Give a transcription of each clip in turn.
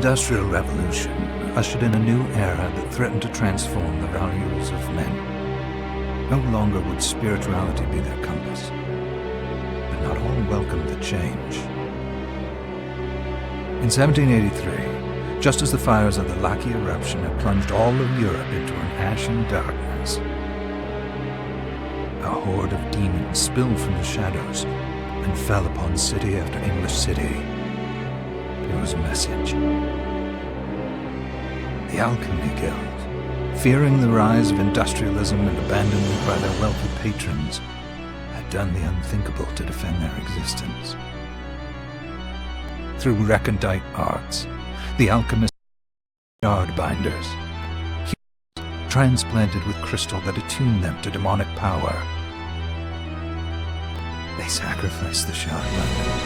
Industrial Revolution ushered in a new era that threatened to transform the values of men. No longer would spirituality be their compass, but not all welcomed the change. In 1783, just as the fires of the Laki eruption had plunged all of Europe into an ashen darkness, a horde of demons spilled from the shadows and fell upon city after English city. It was a message. The Alchemy Guild, fearing the rise of industrialism and abandonment by their wealthy patrons, had done the unthinkable to defend their existence. Through recondite arts, the alchemists shard binders, transplanted with crystal that attuned them to demonic power. They sacrificed the shard binders,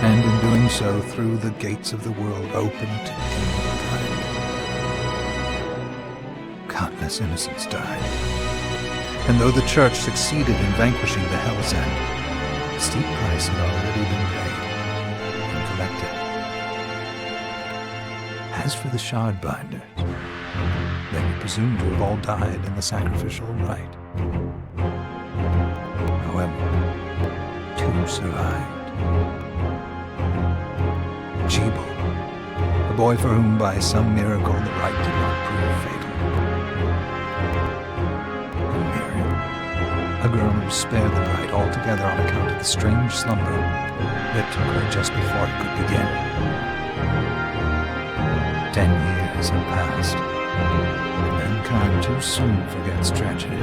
and in doing so threw the gates of the world open to humankind. Countless innocents died, and though the Church succeeded in vanquishing the Hell's End, a steep price had already been paid and collected. As for the shard binders, they were presumed to have all died in the sacrificial rite. However, two survived. Jebel, the boy for whom by some miracle the rite did not prove fatal. And Miriam, a girl who was spared the rite altogether on account of the strange slumber that took her just before it could begin. 10 years had passed. Mankind too soon forgets tragedy.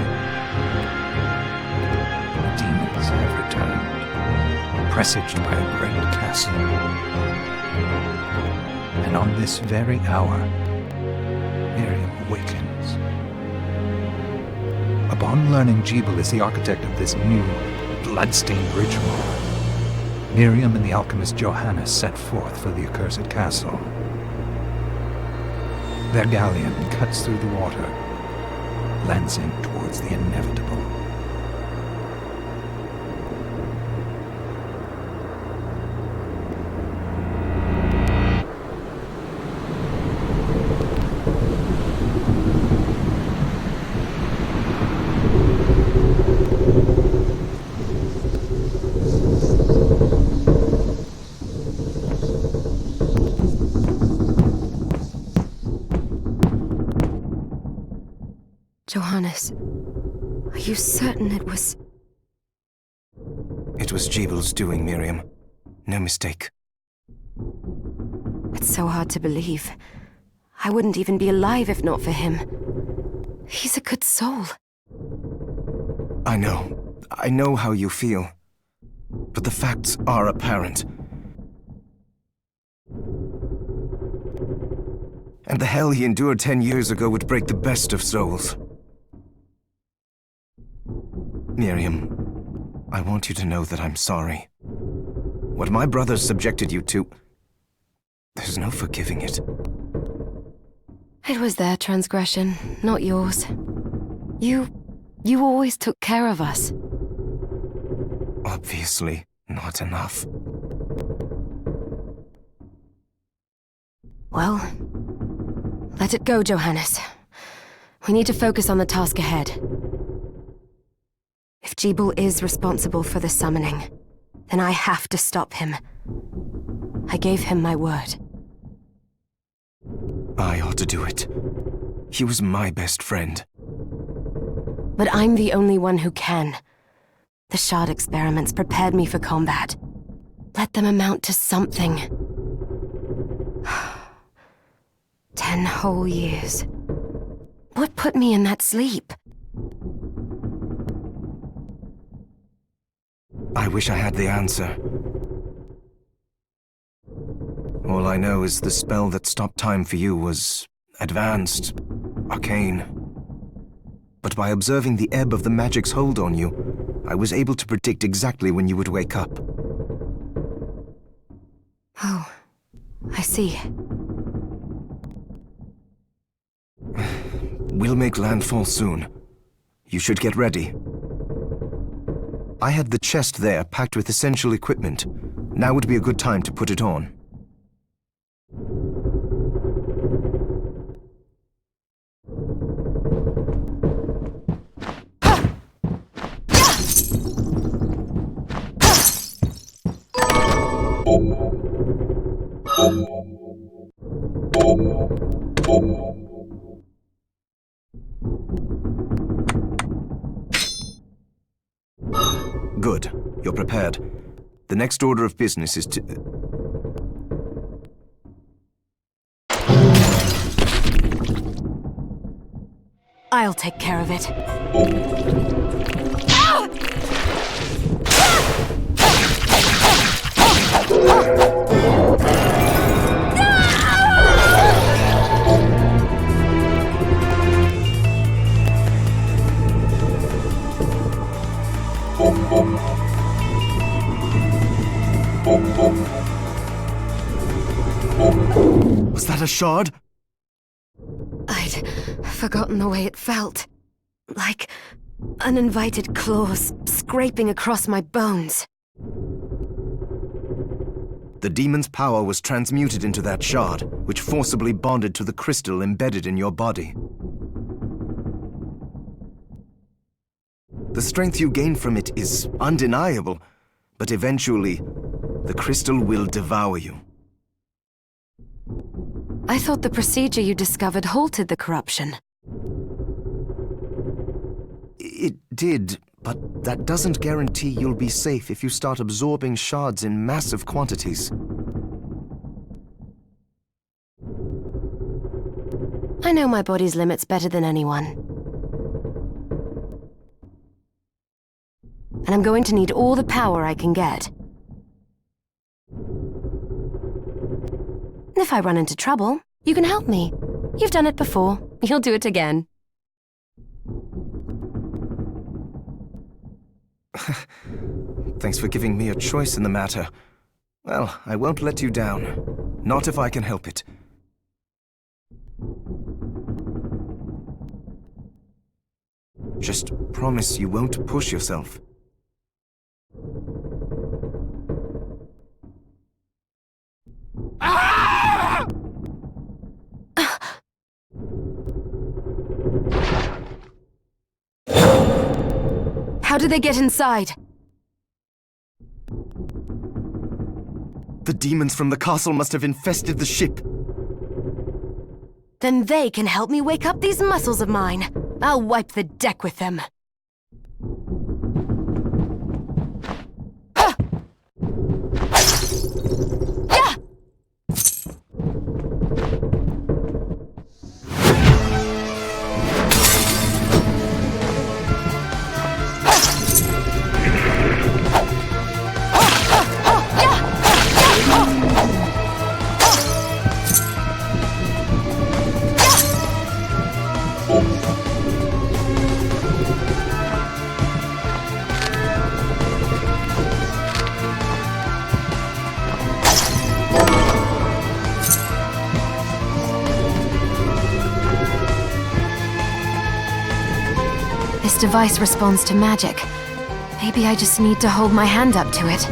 The demons have returned, presaged by a great castle. And on this very hour, Miriam awakens. Upon learning Jebel is the architect of this new, bloodstained ritual, Miriam and the alchemist Johannes set forth for the accursed castle. Their galleon cuts through the water, lancing towards the inevitable. Johannes, are you certain it was... It was Jebel's doing, Miriam. No mistake. It's so hard to believe. I wouldn't even be alive if not for him. He's a good soul. I know how you feel. But the facts are apparent. And the hell he endured 10 years ago would break the best of souls. Miriam, I want you to know that I'm sorry. What my brothers subjected you to, there's no forgiving it. It was their transgression, not yours. You always took care of us. Obviously, not enough. Well, let it go, Johannes. We need to focus on the task ahead. If Jebel is responsible for the summoning, then I have to stop him. I gave him my word. I ought to do it. He was my best friend. But I'm the only one who can. The shard experiments prepared me for combat. Let them amount to something. 10 whole years. What put me in that sleep? I wish I had the answer. All I know is the spell that stopped time for you was advanced, arcane. But by observing the ebb of the magic's hold on you, I was able to predict exactly when you would wake up. Oh, I see. We'll make landfall soon. You should get ready. I had the chest there packed with essential equipment. Now would be a good time to put it on. Good. You're prepared. The next order of business is to... I'll take care of it. Was that a shard? I'd forgotten the way it felt. Like uninvited claws scraping across my bones. The demon's power was transmuted into that shard, which forcibly bonded to the crystal embedded in your body. The strength you gain from it is undeniable, but eventually, the crystal will devour you. I thought the procedure you discovered halted the corruption. It did, but that doesn't guarantee you'll be safe if you start absorbing shards in massive quantities. I know my body's limits better than anyone. And I'm going to need all the power I can get. If I run into trouble, you can help me. You've done it before. You'll do it again. Thanks for giving me a choice in the matter. Well, I won't let you down. Not if I can help it. Just promise you won't push yourself. How did they get inside? The demons from the castle must have infested the ship. Then they can help me wake up these muscles of mine. I'll wipe the deck with them. This device responds to magic. Maybe I just need to hold my hand up to it.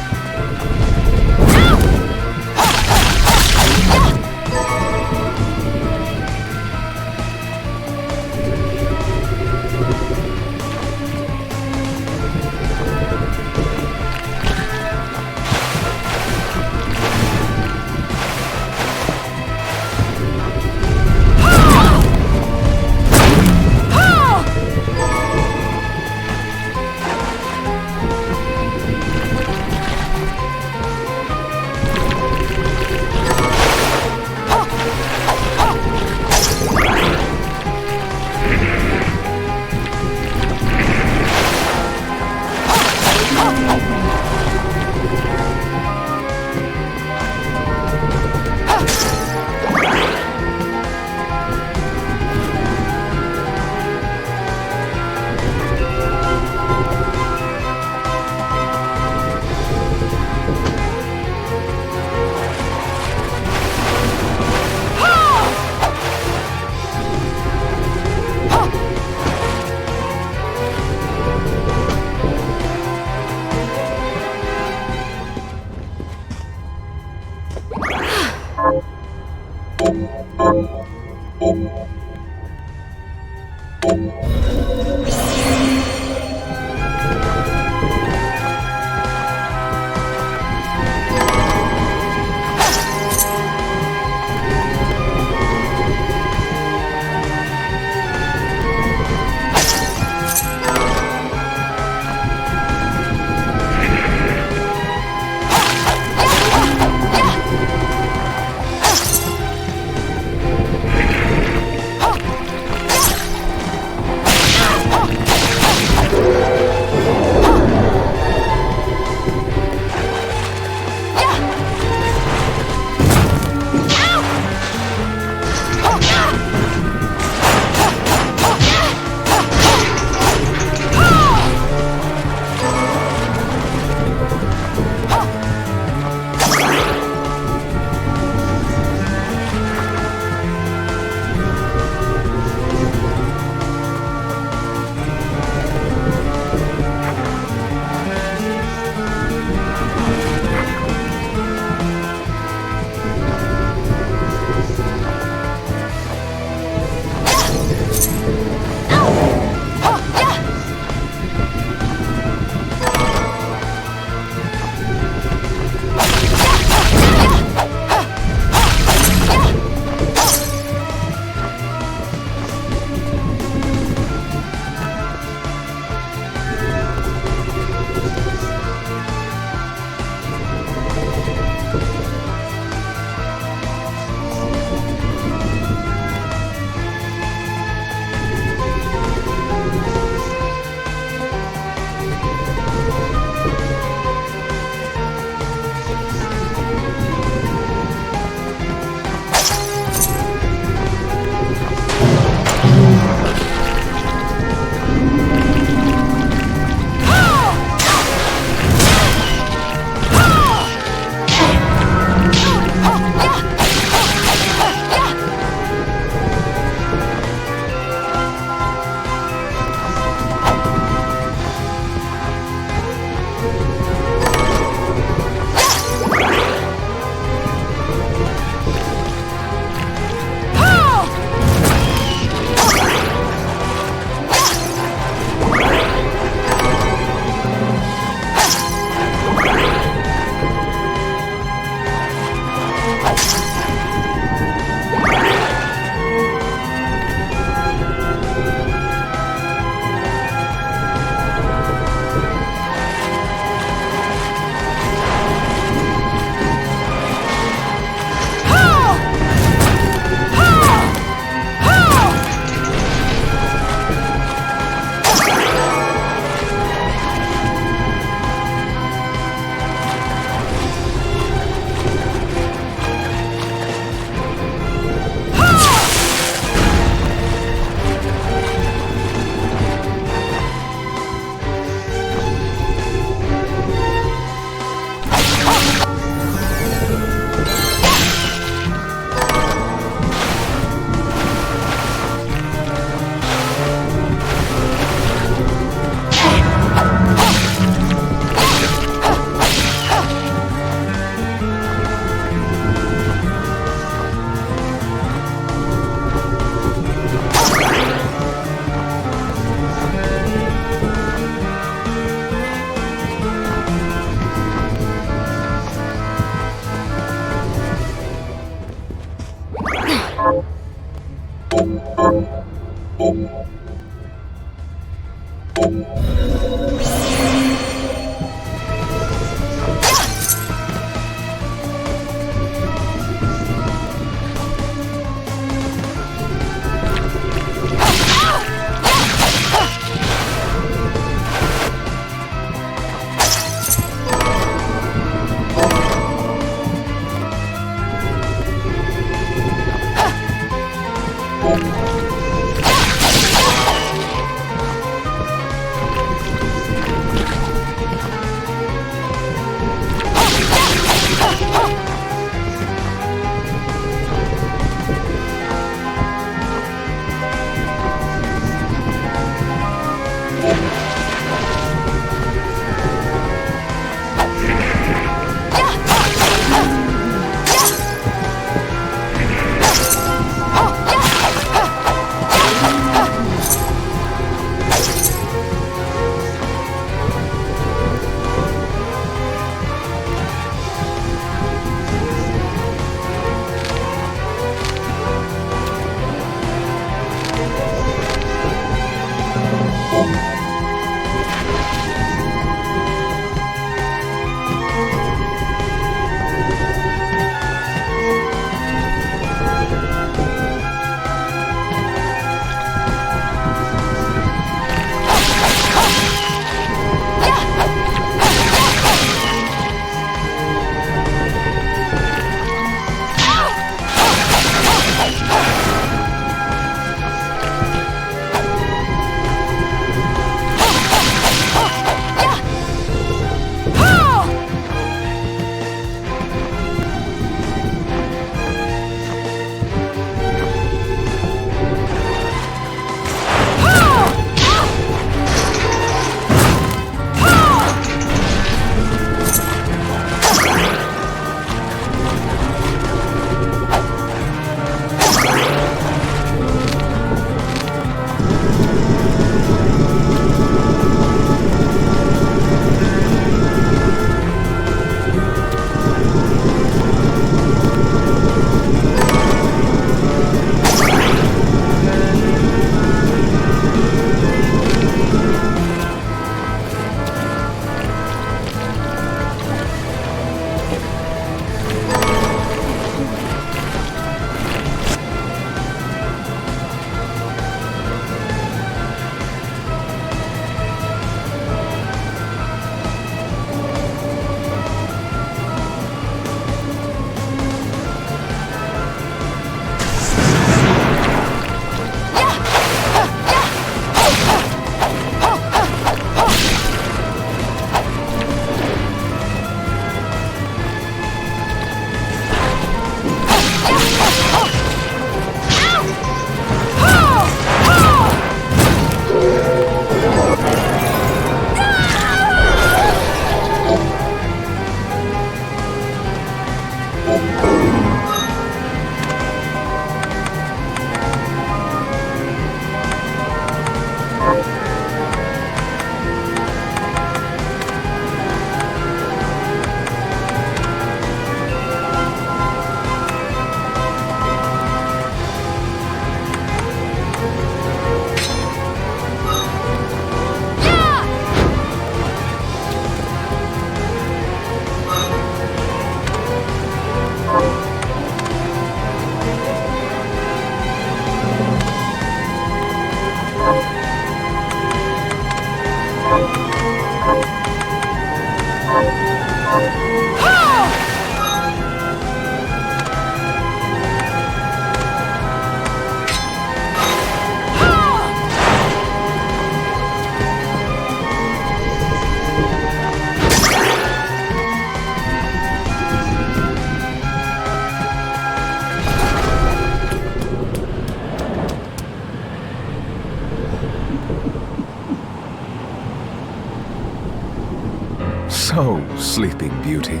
So, Sleeping Beauty,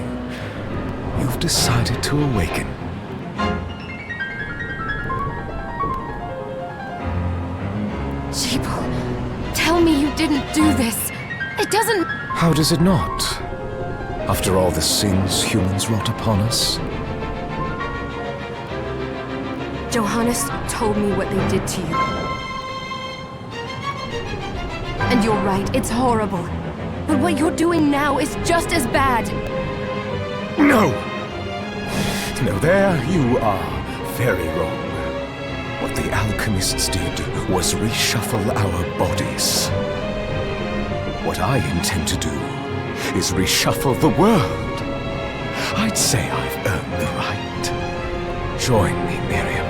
you've decided to awaken. Jeeble, tell me you didn't do this. It doesn't... How does it not? After all the sins humans wrought upon us? Johannes told me what they did to you. And you're right, it's horrible. But what you're doing now is just as bad. No! No, there you are very wrong. What the alchemists did was reshuffle our bodies. What I intend to do is reshuffle the world. I'd say I've earned the right. Join me, Miriam.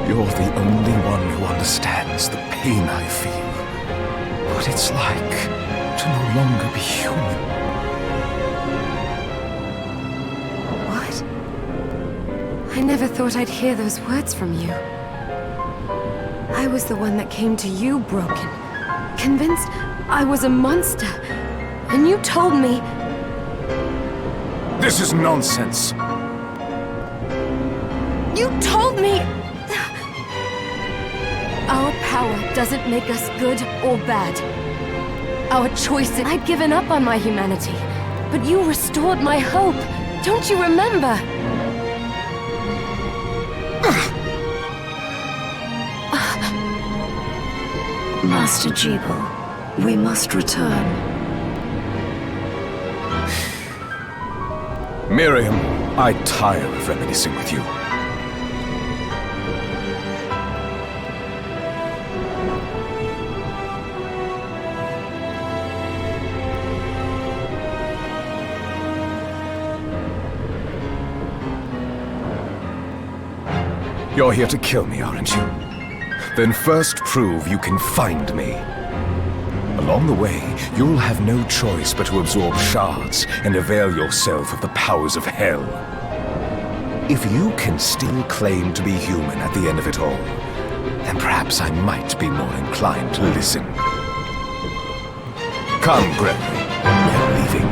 You're the only one who understands the pain I feel. What it's like to no longer be human. What? I never thought I'd hear those words from you. I was the one that came to you broken, convinced I was a monster. And you told me... This is nonsense. You told me... Our power doesn't make us good or bad. Our choices... I'd given up on my humanity, but you restored my hope. Don't you remember? Master Jeeble, we must return. Miriam, I tire of reminiscing with you. You're here to kill me, aren't you? Then first prove you can find me. Along the way, you'll have no choice but to absorb shards and avail yourself of the powers of hell. If you can still claim to be human at the end of it all, then perhaps I might be more inclined to listen. Come, Gregory. We're leaving.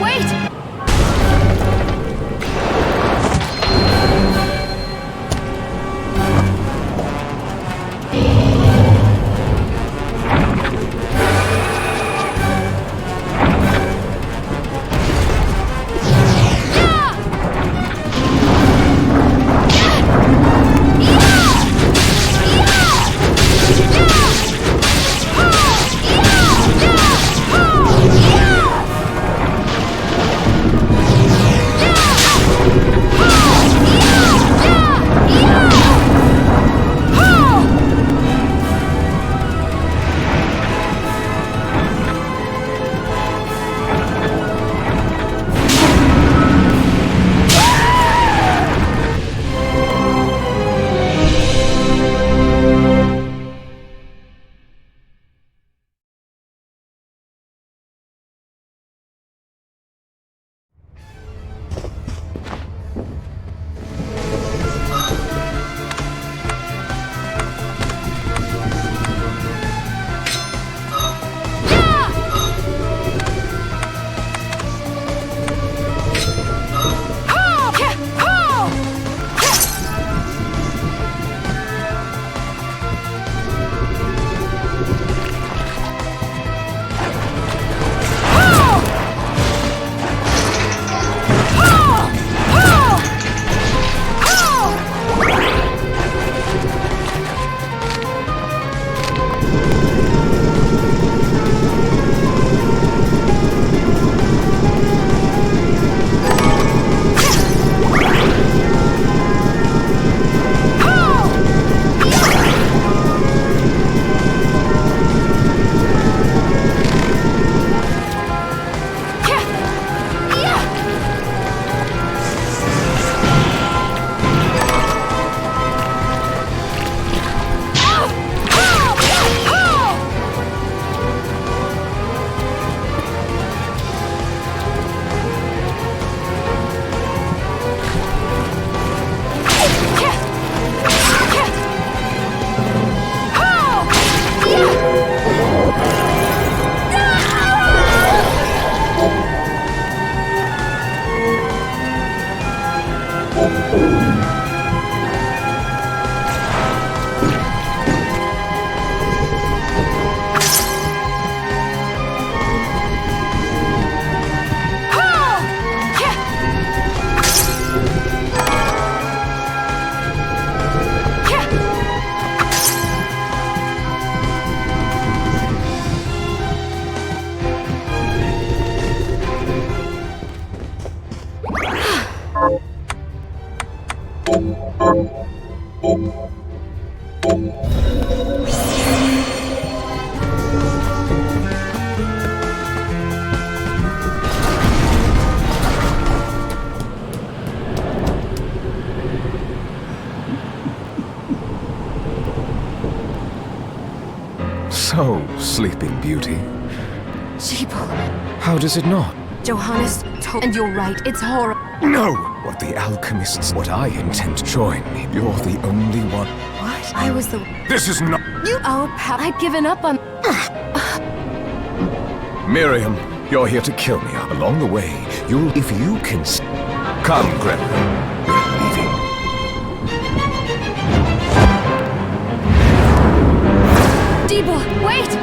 Wait! So, Sleeping Beauty, Jeeble. how does it not? Johannes told... And you're right, it's horrible. No! What the alchemists, what I intend to join me. You're the only one. What? I was the... This is not... You... Our pal... I'd given up on... Miriam, you're here to kill me. Along the way, you'll... If you can... Come, Gremlin. We're leaving. Jeeble, wait!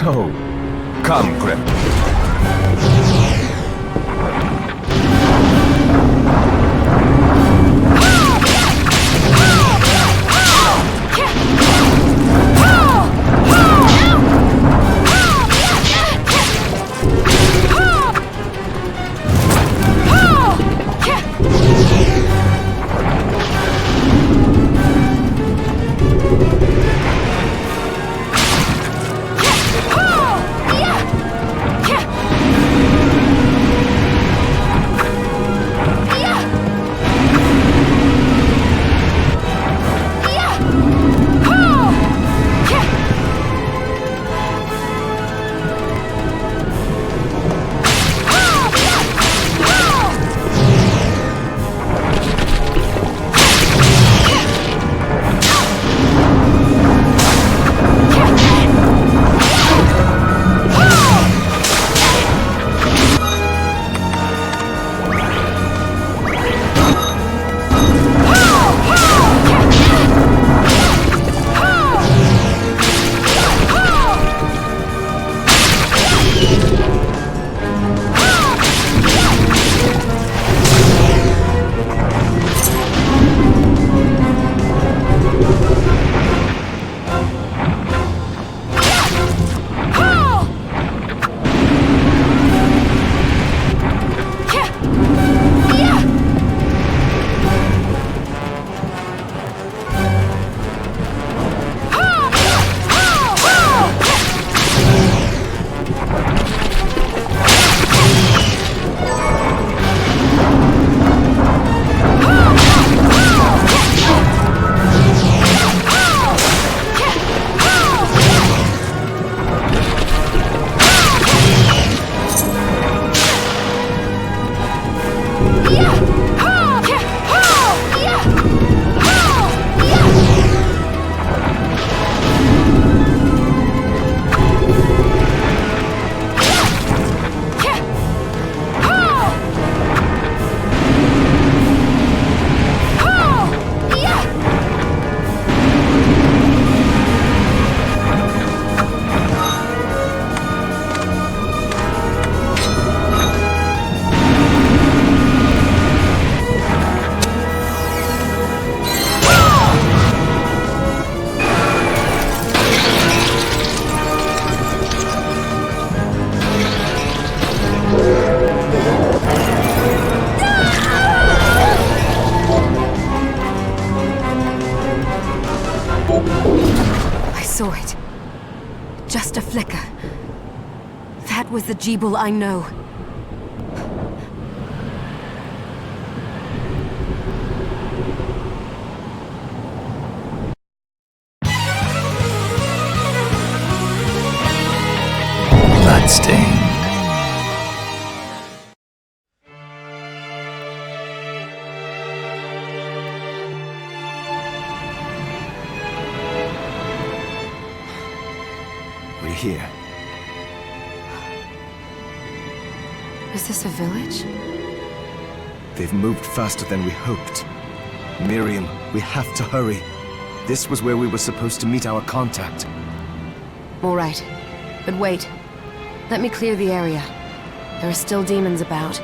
So, come, Gremlin. saw it. Just a flicker. That was the Jeeble I know. Bloodstained. We're here. Is this a village? They've moved faster than we hoped. Miriam, we have to hurry. This was where we were supposed to meet our contact. All right. But wait. Let me clear the area. There are still demons about.